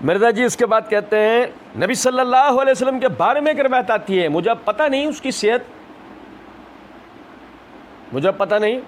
مرزا جی اس کے بعد کہتے ہیں نبی صلی اللہ علیہ وسلم کے بارے میں ایک روایت آتی ہے، مجھے پتہ نہیں اس کی صحت، مجھے پتہ نہیں،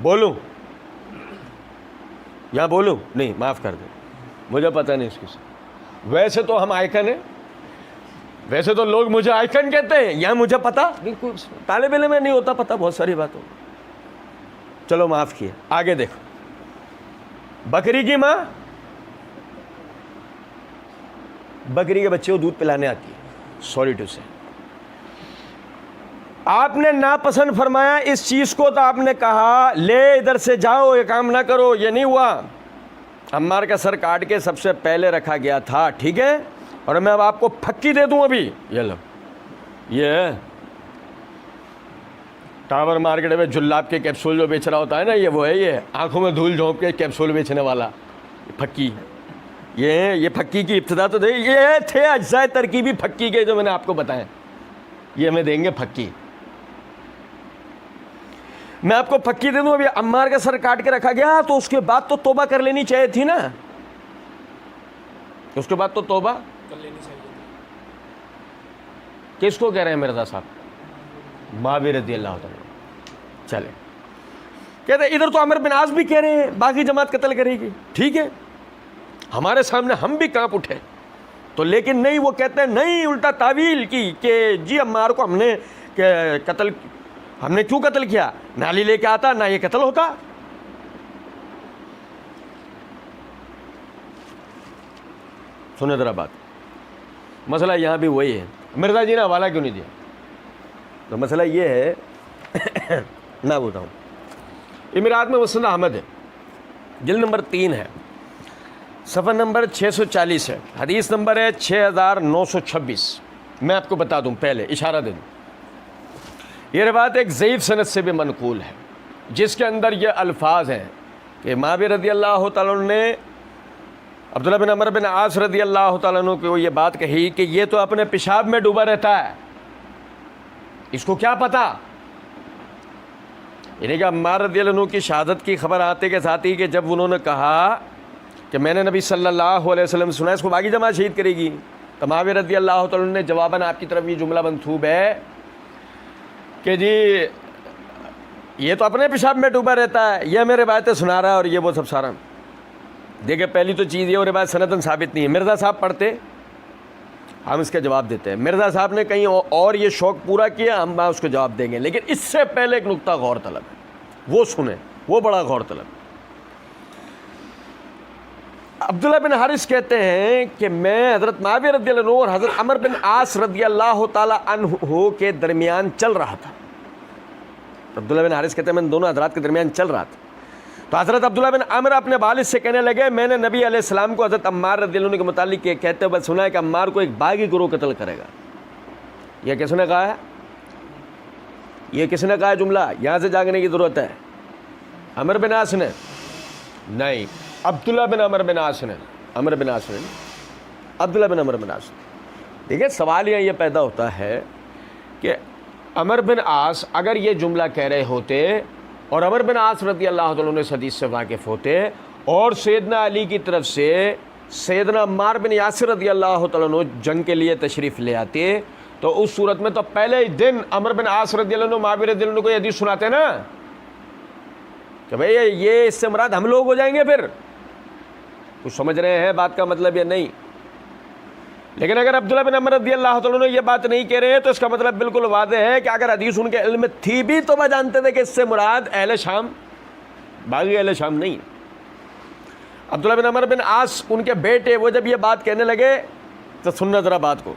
بولوں یا بولوں نہیں، معاف کر دیں، مجھے پتہ نہیں اس کی صحت۔ ویسے تو ہم آئیکن ہیں، ویسے تو لوگ مجھے آئیکن کہتے ہیں، یا مجھے پتہ بالکل، طالب علم میں نہیں ہوتا پتہ بہت ساری باتوں، چلو معاف کیے۔ آگے دیکھو، بکری کی ماں بکری کے بچے کو دودھ پلانے آتی ہے، سوری ٹو سے، آپ نے ناپسند فرمایا اس چیز کو، تو آپ نے کہا لے ادھر سے جاؤ، یہ کام نہ کرو، یہ نہیں ہوا۔ عمار کا سر کاٹ کے سب سے پہلے رکھا گیا تھا، ٹھیک ہے، اور میں اب آپ کو پھکی دے دوں ابھی، یہ لو، یہ ٹاور مارکیٹ میں جلاب کے کیپسول جو بیچ رہا ہوتا ہے نا، یہ وہ ہے، یہ آنکھوں میں دھول جھونپ کے کیپسول بیچنے والا پھکی، یہ پھکی کی ابتدا تو دے، یہ تھے اجزاء ترکیبی پھکی کے جو میں نے آپ کو بتائے، یہ ہمیں دیں گے پھکی، میں آپ کو پھکی دے دوں ابھی۔ عمار کا سر کاٹ کے رکھا گیا، تو اس کے بعد تو توبہ کر لینی چاہیے تھی نا، اس کے بعد تو توبہ کر لینی چاہیے تھی۔ کس کو کہہ رہے ہیں مرزا صاحب؟ معاویہ رضی اللہ تعالیٰ۔ چلے کہتے ہیں ادھر تو عمر بن عاص بھی کہہ رہے ہیں باقی جماعت قتل کرے گی، ٹھیک ہے، ہمارے سامنے ہم بھی کانپ اٹھے، تو لیکن نہیں، وہ کہتے ہیں نہیں، الٹا تعویل کی کہ جی عمار کو ہم نے قتل، ہم نے کیوں قتل کیا، نہ علی لے کے آتا نہ یہ قتل ہوتا۔ سنیں ذرا بات، مسئلہ یہاں بھی وہی ہے، مرزا جی نے حوالہ کیوں نہیں دیا؟ تو مسئلہ یہ ہے نہ بتاؤں، امارات میں مسند احمد ہے، جلد نمبر 3 ہے، صفحہ نمبر 640 ہے، حدیث نمبر ہے 6926۔ میں آپ کو بتا دوں، پہلے اشارہ دے دوں، یہ روایت ایک ضعیف سند سے بھی منقول ہے، جس کے اندر یہ الفاظ ہیں کہ معاویہ رضی اللہ تعالیٰ عنہ نے عبداللہ بن عمر بن عاص رضی اللہ تعالیٰ عنہ کو یہ بات کہی کہ یہ تو اپنے پیشاب میں ڈوبا رہتا ہے، اس کو کیا پتا، یعنی کہ عمار رضی اللہ عنہ کی شہادت کی خبر آتے کے ساتھ ہی کہ جب انہوں نے کہا کہ میں نے نبی صلی اللہ علیہ وسلم سنا اس کو باقی جماعت شہید کرے گی، تو معاویہ رضی اللہ تعالیٰ عنہ نے جواباً آپ کی طرف یہ جملہ منسوب ہے کہ جی یہ تو اپنے پیشاب میں ڈوبا رہتا ہے، یہ ہمیں روایتیں سنا رہا ہے، اور یہ وہ سب سارا۔ دیکھیں پہلی تو چیز یہ، اور روایت سندن ثابت نہیں ہے، مرزا صاحب پڑھتے ہم اس کا جواب دیتے ہیں، مرزا صاحب نے کہیں اور یہ شوق پورا کیا، ہم اس کو جواب دیں گے، لیکن اس سے پہلے ایک نقطہ غور طلب ہے، وہ سنیں، وہ بڑا غور طلب ہے۔ عبداللہ بن حارث کہتے ہیں کہ میں حضرت معاویہ رضی اللہ عنہ اور حضرت عمر بن عاص رضی اللہ تعالی عنہ کے درمیان چل رہا تھا۔ عبداللہ بن حارث کہتے ہیں میں دونوں حضرات کے درمیان چل رہا تھا، تو حضرت عبداللہ بن عمر اپنے والد سے کہنے لگے میں نے نبی علیہ السلام کو حضرت عمار رضی اللہ عنہ کے متعلق کہتے ہوئے سنا ہے کہ عمار کو ایک باغی گروہ قتل کرے گا۔ یہ کس نے کہا ہے؟ یہ کس نے کہا ہے جملہ؟ یہاں سے جاگنے کی ضرورت ہے۔ عمر بن عاص نے نہیں، عبداللہ بن عمر بن عاص نے، عمر بن عاص نے، عبداللہ بن عمر بن عاص۔ دیکھیں سوال یہ پیدا ہوتا ہے کہ عمر بن عاص اگر یہ جملہ کہہ رہے ہوتے اور عمر بن عاص رضی اللہ تعالیٰ عنہ اس حدیث سے واقف ہوتے اور سیدنا علی کی طرف سے سیدنا عمار بن یاسر رضی اللہ تعالیٰ عنہ جنگ کے لیے تشریف لے آتے، تو اس صورت میں تو پہلے ہی دن عمر بن عاص رضی اللہ عنہ معاویہ رضی اللہ عنہ کو یہ حدیث سناتے نا کہ بھئی یہ اس سے مراد ہم لوگ ہو جائیں گے۔ پھر کچھ سمجھ رہے ہیں بات کا مطلب یہ نہیں، لیکن اگر عبداللہ بن عمر رضی اللہ تعالیٰ عنہ یہ بات نہیں کہہ رہے تو اس کا مطلب بالکل واضح ہے کہ اگر حدیث ان کے علم میں تھی بھی تو وہ جانتے تھے کہ اس سے مراد اہل شام، باقی اہل شام نہیں۔ عبداللہ بن عمر بن عاص ان کے بیٹے وہ جب یہ بات کہنے لگے تو سننا ذرا بات کو،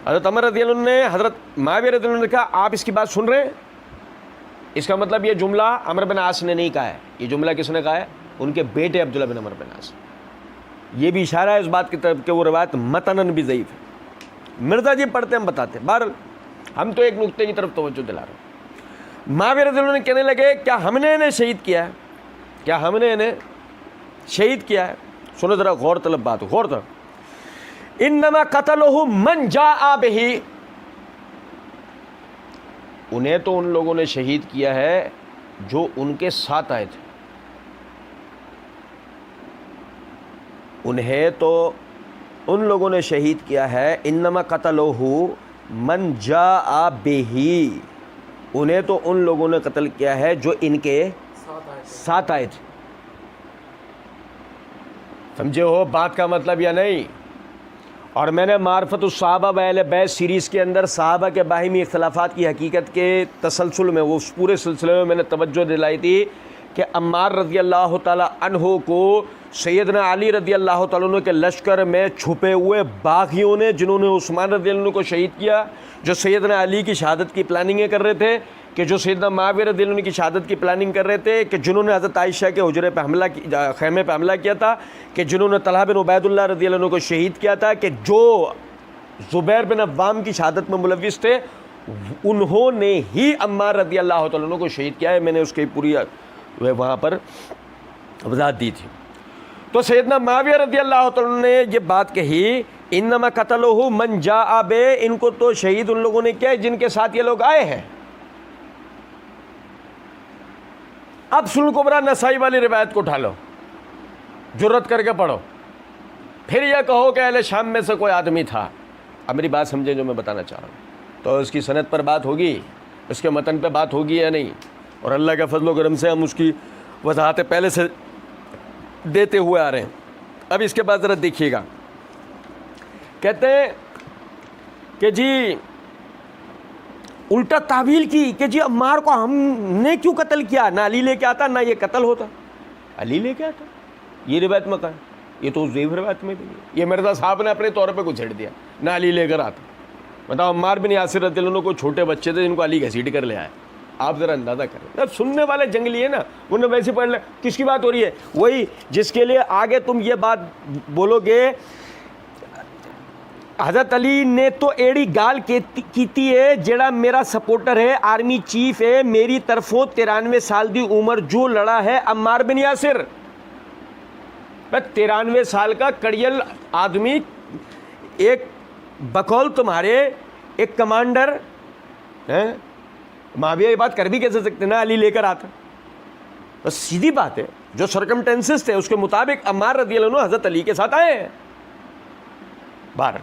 حضرت عمر رضی اللہ عنہ نے حضرت معاویہ رضی اللہ عنہ نے کہا آپ اس کی بات سن رہے ہیں؟ اس کا مطلب یہ جملہ عمر بن عاص نے نہیں کہا ہے، یہ جملہ کس نے کہا ہے؟ ان کے بیٹے عبداللہ بن عمر بن عاص۔ یہ بھی اشارہ ہے اس بات کی طرف کہ وہ روایت متناً بھی ضعیف ہے۔ مرزا جی پڑھتے ہم بتاتے، بہرحال ہم تو ایک نقطے کی طرف توجہ دلا رہے ہیں۔ معاویہ رضی اللہ عنہ کہنے لگے کیا ہم نے انہیں شہید کیا ہے؟ کیا ہم نے انہیں شہید کیا ہے؟ سنو ذرا غور طلب بات، غور طلب۔ انما قتلہ من جاء بہ، انہیں تو ان لوگوں نے شہید کیا ہے جو ان کے ساتھ آئے تھے۔ انہیں تو ان لوگوں نے شہید کیا ہے، انما قتلوہ من جاء بہی، انہیں تو ان لوگوں نے قتل کیا ہے جو ان کے ساتھ آئے تھے۔ سمجھے ہو بات کا مطلب یا نہیں؟ اور میں نے معرفت الصحابہ و اہل بیت سیریز کے اندر صحابہ کے باہمی اختلافات کی حقیقت کے تسلسل میں، وہ اس پورے سلسلے میں میں نے توجہ دلائی تھی کہ عمار رضی اللہ تعالیٰ عنہ کو سیدنا علی رضی اللہ تعالیٰ عنہ کے لشکر میں چھپے ہوئے باغیوں نے، جنہوں نے عثمان رضی اللہ عنہ کو شہید کیا، جو سیدنا علی کی شہادت کی پلاننگیں کر رہے تھے، کہ جو سیدنا معاویہ رضی اللہ عنہ کی شہادت کی پلاننگ کر رہے تھے، کہ جنہوں نے حضرت عائشہ کے حجرے پہ خیمے پہ حملہ کیا تھا، کہ جنہوں نے طلحہ بن عبید اللہ رضی اللہ عنہ کو شہید کیا تھا، کہ جو زبیر بن عوام کی شہادت میں ملوث تھے، انہوں نے ہی عمار رضی اللہ تعالیٰ عنہ کو شہید کیا ہے۔ میں نے اس کی پوری وہاں پر وضاحت دی تھی۔ تو سیدنا معاویہ رضی اللہ تعالیٰ عنہ نے یہ بات کہی، انما قتلہ من جاء بہ، ان کو تو شہید ان لوگوں نے کیا ہے جن کے ساتھ یہ لوگ آئے ہیں۔ اب سنن کبریٰ نسائی والی روایت کو اٹھا لو، جرت کر کے پڑھو، پھر یہ کہو کہ اہل شام میں سے کوئی آدمی تھا۔ اب میری بات سمجھیں جو میں بتانا چاہ رہا ہوں، تو اس کی سند پر بات ہوگی، اس کے متن پہ بات ہوگی یا نہیں؟ اور اللہ کا فضل و کرم سے ہم اس کی وضاحتیں پہلے سے دیتے ہوئے آ رہے ہیں۔ اب اس کے بعد ذرا دیکھیے گا، کہتے ہیں کہ جی الٹا تعویل کی کہ جی عمار کو ہم نے کیوں قتل کیا، نہ علی لے کے آتا نہ یہ قتل ہوتا، علی لے کے آتا۔ یہ روایت میں کہا، یہ تو ضعیف روایت میں بھی ہے، یہ مرزا صاحب نے اپنے طور پہ کچھ چھیڑ دیا، نہ علی لے کر آتا۔ بتاؤ عمار بن یاسر رضی اللہ عنہ کو چھوٹے بچے تھے جن کو علی گھسیٹ کر لے آئے، آپ ذرا اندازہ کریں۔ اب سننے والے جنگلی ہے نا، انہیں ویسے پڑھ لیں کس کی بات ہو رہی ہے، وہی جس کے لیے آگے تم یہ بات بولو گے حضرت علی نے تو ایڑی گال کیتی ہے جڑا میرا سپورٹر ہے، آرمی چیف ہے، میری طرفوں 93 سال دی عمر جو لڑا ہے عمار بن یاسر۔ 93 سال کا کڑیل آدمی، ایک بقول تمہارے ایک کمانڈر، معاویہ یہ بات کر بھی کیسے سکتے، نہ علی لے کر آتا۔ بس سیدھی بات ہے، جو سرکمٹینسز تھے اس کے مطابق عمار رضی اللہ عنہ حضرت علی کے ساتھ آئے ہیں۔ بہر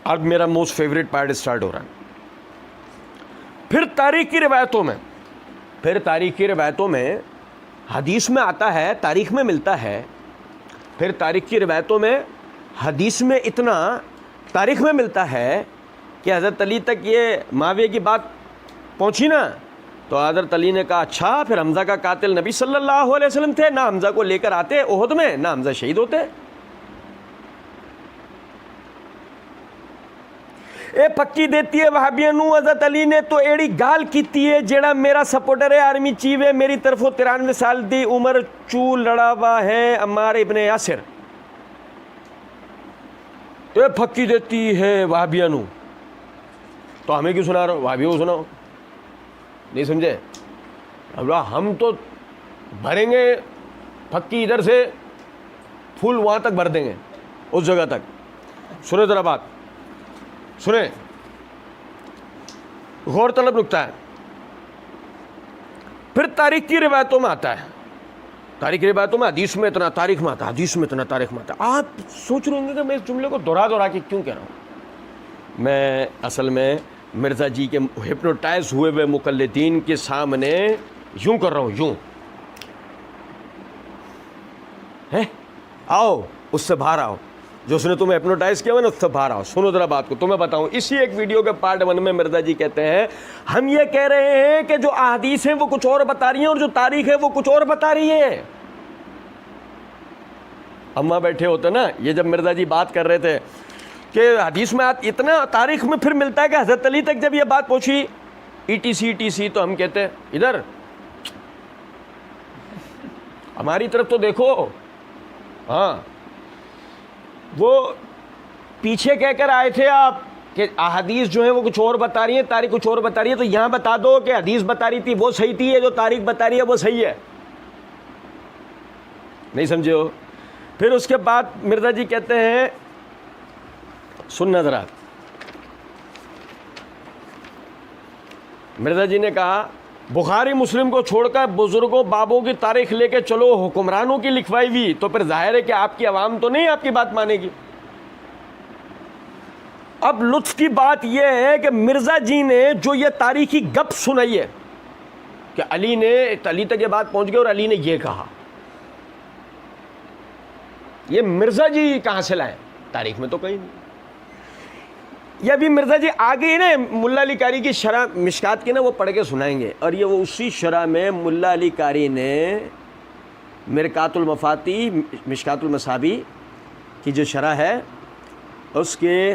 اب میرا موسٹ فیوریٹ پارٹ اسٹارٹ ہو رہا ہے۔ پھر تاریخ کی روایتوں میں حدیث میں آتا ہے، تاریخ میں ملتا ہے، پھر تاریخ کی روایتوں میں حدیث میں اتنا تاریخ میں ملتا ہے کہ حضرت علی تک یہ معاویہ کی بات پہنچی نا، تو حضرت علی نے کہا اچھا پھر حمزہ کا قاتل نبی صلی اللہ علیہ وسلم تھے، نہ حمزہ کو لے کر آتے احد میں، نہ حمزہ شہید ہوتے۔ اے پکی دیتی ہے وہابیاں نو، حضرت علی نے تو ایڑی گال کیتی ہے جیڑا میرا سپورٹر ہے، آرمی چیف ہے، میری طرفوں 93 سال دی عمر چو لڑا ہوا ہے عمار ابن یاسر۔ تو اے پکی دیتی ہے وہابیاں نو، تو ہمیں کیوں سنا رہا ہو، وہابیوں کو سناؤ، نہیں سمجھے؟ اب ہم تو بھریں گے پھکی ادھر سے، پھول وہاں تک بھر دیں گے، اس جگہ تک۔ سنیں ذرا بات سنیں، غور طلب نکتہ ہے۔ پھر تاریخ کی روایتوں میں آتا ہے، تاریخ کی روایتوں میں، حدیث میں اتنا، تاریخ میں آتا ہے، حدیث میں اتنا، تاریخ میں آتا ہے۔ آپ سوچ رہے ہوں گے کہ میں اس جملے کو دہرا کے کیوں کہہ رہا ہوں۔ میں اصل میں مرزا جی کے ہپنوٹائز ہوئے ہوئے مقلدین کے سامنے یوں کر رہا ہوں، یوں ہے، آؤ اس سے باہر آؤ، جو اس نے تمہیں ہپنوٹائز کیا ہوا نا اس سے باہر آؤ۔ سنو ذرا بات کو، تمہیں بتاؤں، اسی ایک ویڈیو کے پارٹ 1 میں مرزا جی کہتے ہیں ہم یہ کہہ رہے ہیں کہ جو احادیث ہیں وہ کچھ اور بتا رہی ہیں اور جو تاریخ ہے وہ کچھ اور بتا رہی ہے۔ اماں بیٹھے ہوتے نا، یہ جب مرزا جی بات کر رہے تھے کہ حدیث میں اتنا، تاریخ میں پھر ملتا ہے کہ حضرت علی تک جب یہ بات پہنچی ETC تو ہم کہتے ہیں ادھر ہماری طرف تو دیکھو، ہاں وہ پیچھے کہہ کر آئے تھے آپ کہ احادیث جو ہیں وہ کچھ اور بتا رہی ہیں، تاریخ کچھ اور بتا رہی ہے، تو یہاں بتا دو کہ حدیث بتا رہی تھی وہ صحیح تھی، ہے جو تاریخ بتا رہی ہے وہ صحیح ہے، نہیں سمجھے ہو؟ پھر اس کے بعد مرزا جی کہتے ہیں سننا ذرا، مرزا جی نے کہا بخاری مسلم کو چھوڑ کر بزرگوں بابوں کی تاریخ لے کے چلو حکمرانوں کی لکھوائی ہوئی، تو پھر ظاہر ہے کہ آپ کی عوام تو نہیں آپ کی بات مانے گی۔ اب لطف کی بات یہ ہے کہ مرزا جی نے جو یہ تاریخی گپ سنائی ہے کہ علی تک یہ بات پہنچ گئی اور علی نے یہ کہا، یہ مرزا جی کہاں سے لائے؟ تاریخ میں تو کہیں نہیں۔ یہ ابھی مرزا جی آگے نا ملا علی قاری کی شرح مشکات کی نا وہ پڑھ کے سنائیں گے، اور یہ وہ اسی شرح میں ملا علی قاری نے مرکات المفاتی مشکات المصابی کی جو شرح ہے اس کے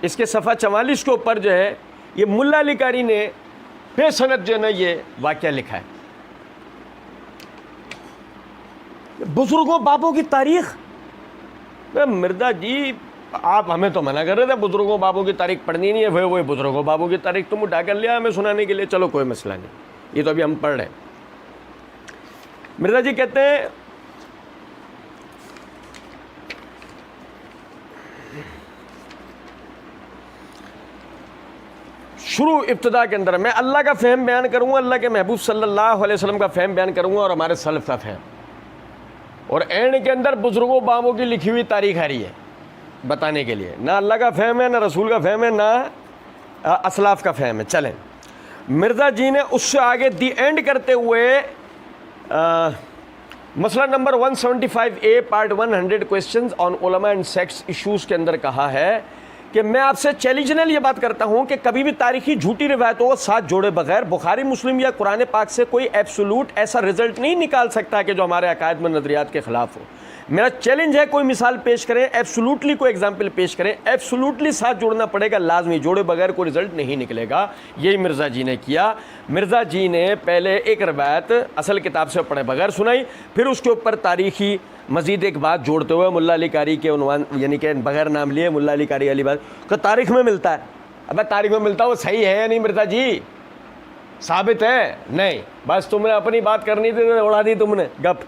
اس کے صفحہ 44 کے اوپر جو ہے یہ ملا علی قاری نے بے سند جو ہے نا یہ واقعہ لکھا ہے۔ بزرگوں بابوں کی تاریخ، مرزا جی آپ ہمیں تو منع کر رہے تھے بزرگوں بابوں کی تاریخ پڑھنی نہیں ہے، وہی بزرگوں بابوں کی تاریخ تم اٹھا کر لیا ہمیں سنانے کے لیے، چلو کوئی مسئلہ نہیں، یہ تو ابھی ہم پڑھ رہے ہیں۔ مرزا جی کہتے ہیں شروع ابتدا کے اندر میں اللہ کا فہم بیان کروں گا، اللہ کے محبوب صلی اللہ علیہ وسلم کا فہم بیان کروں گا اور ہمارے سلف کا فہم، اور اینڈ کے اندر بزرگوں بابوں کی لکھی ہوئی تاریخ آ رہی ہے بتانے کے لیے، نہ اللہ کا فہم ہے، نہ رسول کا فہم ہے، نہ اسلاف کا فہم ہے۔ چلیں، مرزا جی نے اس سے آگے دی اینڈ کرتے ہوئے مسئلہ نمبر 175A پارٹ 100 کویسچنز آن علماء اینڈ سیکٹس ایشوز کے اندر کہا ہے کہ میں آپ سے چیلنجنل یہ بات کرتا ہوں کہ کبھی بھی تاریخی جھوٹی روایتوں کو ساتھ جوڑے بغیر بخاری مسلم یا قرآن پاک سے کوئی ایبسولوٹ ایسا رزلٹ نہیں نکال سکتا کہ جو ہمارے عقائد میں نظریات کے خلاف ہو۔ میرا چیلنج ہے کوئی مثال پیش کریں، ایبسولوٹلی کوئی ایگزامپل پیش کریں، ایبسولوٹلی ساتھ جوڑنا پڑے گا، لازمی، جوڑے بغیر کوئی رزلٹ نہیں نکلے گا۔ یہی مرزا جی نے کیا۔ مرزا جی نے پہلے ایک روایت اصل کتاب سے پڑھے بغیر سنائی، پھر اس کے اوپر تاریخی مزید ایک بات جوڑتے ہوئے ملا علی قاری کے عنوان یعنی کہ بغیر نام لیے ملا علی قاری والی بات کہ تاریخ میں ملتا ہے۔ اب تاریخ میں ملتا ہے وہ صحیح ہے یا نہیں مرزا جی؟ ثابت ہے؟ نہیں، بس تم نے اپنی بات کرنی تھی، اڑا دی تم نے گپ۔